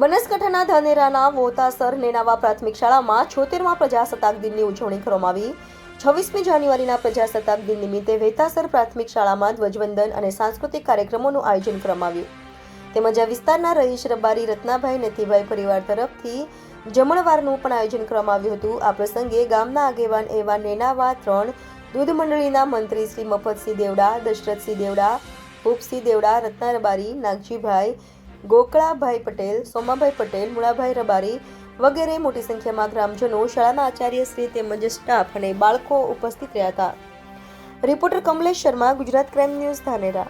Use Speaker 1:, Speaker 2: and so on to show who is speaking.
Speaker 1: બનાસકાંઠાના ધાનેરાના વોતાસર નેનાવા પ્રાથમિક શાળામાં 76મા પ્રજાસત્તાક દિનની ઉજવણી કરવામાં આવી। 26મી જાન્યુઆરીના પ્રજાસત્તાક દિન નિમિત્તે વેતાસર પ્રાથમિક શાળામાં ધ્વજવંદન અને સાંસ્કૃતિક કાર્યક્રમોનું આયોજન કરવામાં આવ્યું। તેમજ આ વિસ્તારના રહીશ રબારી રત્નાભાઈ નેતીભાઈ પરિવાર તરફથી જમણવારનું પણ આયોજન કરવામાં આવ્યું હતું। આ પ્રસંગે ગામના આગેવાન એવા નેનાવા 3 દૂધ મંડળીના મંત્રી શ્રી મફતસિંહ દેવડા, દશરથસિંહ દેવડા, ભૂપસિંહ દેવડા, રત્ના રબારી, નાગજીભાઈ, ગોકળાભાઈ પટેલ, સોમાભાઈ પટેલ, મુળાભાઈ રબારી વગેરે મોટી સંખ્યામાં ગ્રામજનો, શાળાના આચાર્યશ્રી તેમજ સ્ટાફ અને બાળકો ઉપસ્થિત રહ્યા હતા। Reporter Kamlesh Sharma, Gujarat crime news, Dhanera.